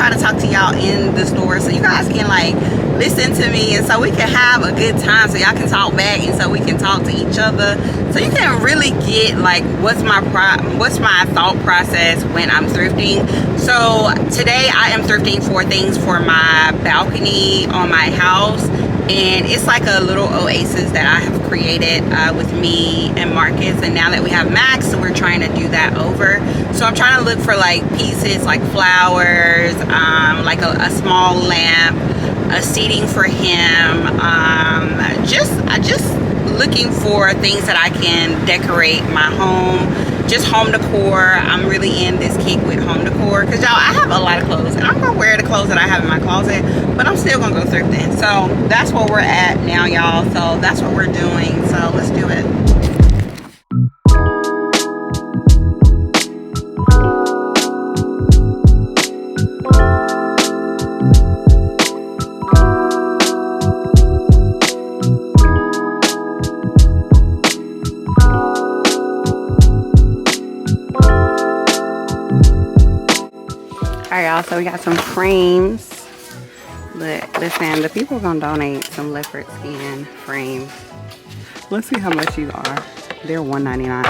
try to talk to y'all in the store so you guys can like listen to me, and so we can have a good time, so y'all can talk back, and so we can talk to each other, so you can really get like what's my thought process when I'm thrifting. So today I am thrifting for things for my balcony on my house, and it's like a little oasis that I have created with me and Marcus. And now that we have Max, so we're trying to do that over. So I'm trying to look for like pieces like flowers, like a small lamp, a seating for him, just looking for things that I can decorate my home, just home decor. I'm really in this kick with home decor because y'all, I have a lot of clothes and I'm gonna wear the clothes that I have in my closet, but I'm still gonna go thrifting. So that's where we're at now, y'all. So that's what we're doing, so let's do it. Alright, y'all, so we got some frames. But listen, the people are gonna donate some leopard skin frames. Let's see how much these are. They're $1.99.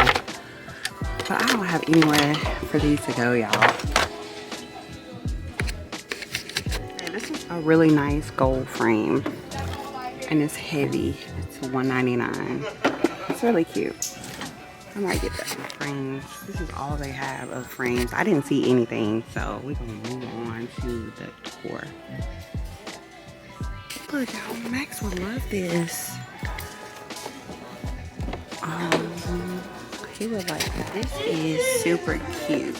But I don't have anywhere for these to go, y'all. Okay, this is a really nice gold frame. And it's heavy. It's $1.99. It's really cute. I might get that frames. This is all they have of frames. I didn't see anything, so we're gonna move on to the decor. Look, y'all, Max would love this. He would like it. This is super cute.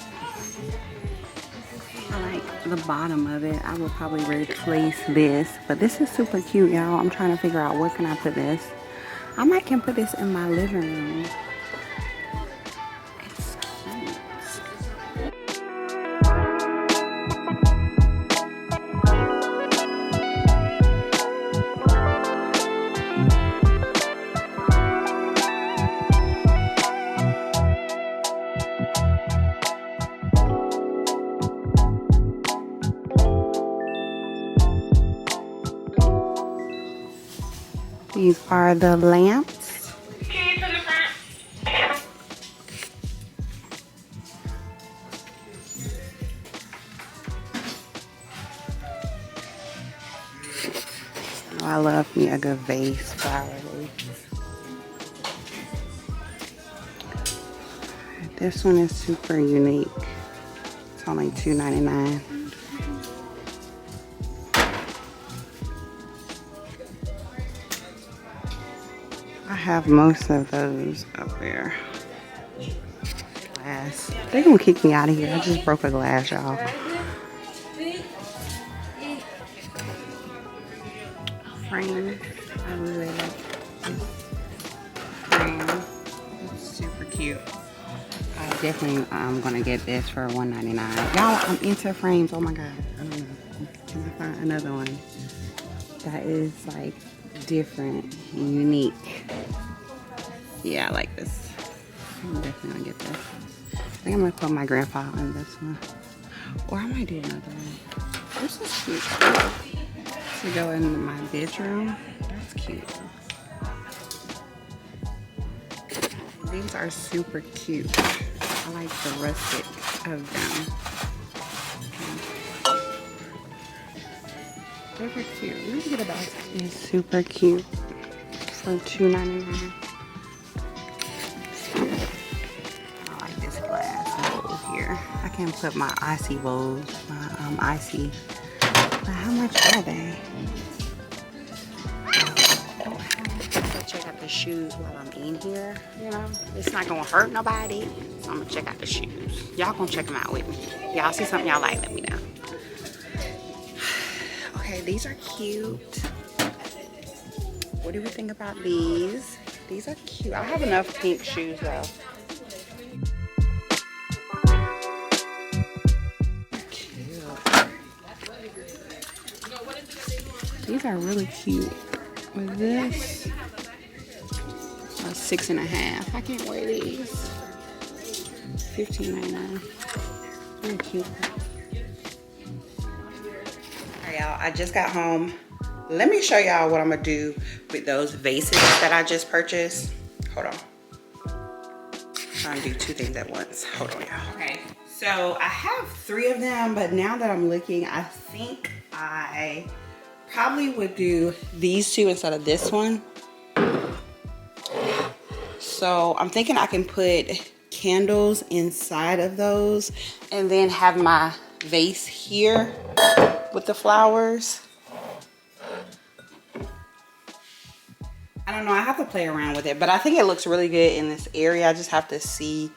I like the bottom of it. I would probably replace this, but this is super cute, y'all. I'm trying to figure out where can I put this. I might can put this in my living room. These are the lamps. Oh, I love me a good vase flower vase. This one is super unique. It's only $2.99. I have most of those up there. Glass. They're gonna kick me out of here. I just broke a glass, y'all. Frame. I really like this frame. It's super cute. I definitely am gonna get this for $1.99. Y'all, I'm into frames. Oh my god. I don't know. Can I find another one that is like different and unique? Yeah, I like this. I'm definitely gonna get this. I think I'm gonna put my grandpa in this one, or I might do another one. This is cute to go in my bedroom. That's cute. These are super cute. I like the rustic of them. Super cute. Let me get a basket. It's super cute for $2.99. I like this glass bowl here. I can put my icy bowls, my icy. But how much are they? I'll check out the shoes while I'm in here. You know, it's not gonna hurt nobody. So I'm gonna check out the shoes. Y'all gonna check them out with me. Y'all see something y'all like, let me know. Okay, these are cute. What do we think about these? These are cute. I have enough pink shoes though. Cute. These are really cute. With this, a 6.5. I can't wear these. $15.99. Very cute. y'all, I just got home. Let me show y'all what I'm gonna do with those vases that I just purchased. Hold on. I'm trying to do two things at once. Hold on, y'all. Okay, so I have 3 of them, but now that I'm looking, I think I probably would do these 2 instead of this one. So I'm thinking I can put candles inside of those and then have my vase here with the flowers. I don't know, I have to play around with it, but I think it looks really good in this area. I just have to see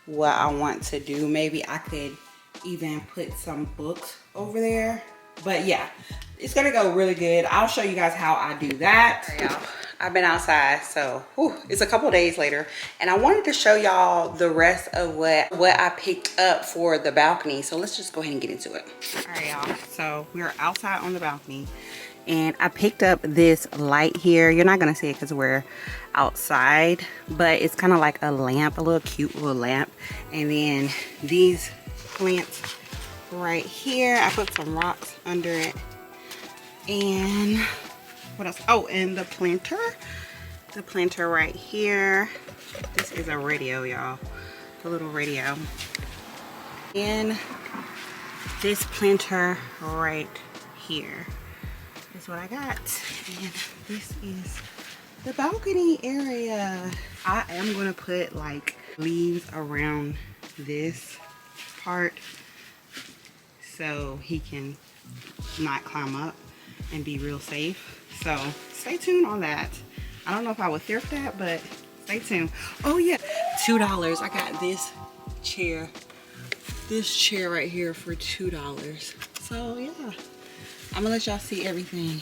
what I want to do. Maybe I could even put some books over there. But yeah, it's gonna go really good. I'll show you guys how I do that. All right, y'all, I've been outside, so it's a couple days later, and I wanted to show y'all the rest of what I picked up for the balcony. So let's just go ahead and get into it. All right, y'all, so we're outside on the balcony, and I picked up this light here. You're not gonna see it because we're outside, but it's kind of like a lamp, a little cute little lamp. And then these plants right here, I put some rocks under it. And what else? Oh, and the planter right here. This is a radio, y'all, a little radio. And this planter right here is what I got. And this is the balcony area. I am gonna put like leaves around this part so he can not climb up and be real safe. So stay tuned on that. I don't know if I would thrift that, but stay tuned. Oh yeah, $2. I got this chair right here for $2. So yeah, I'm gonna let y'all see everything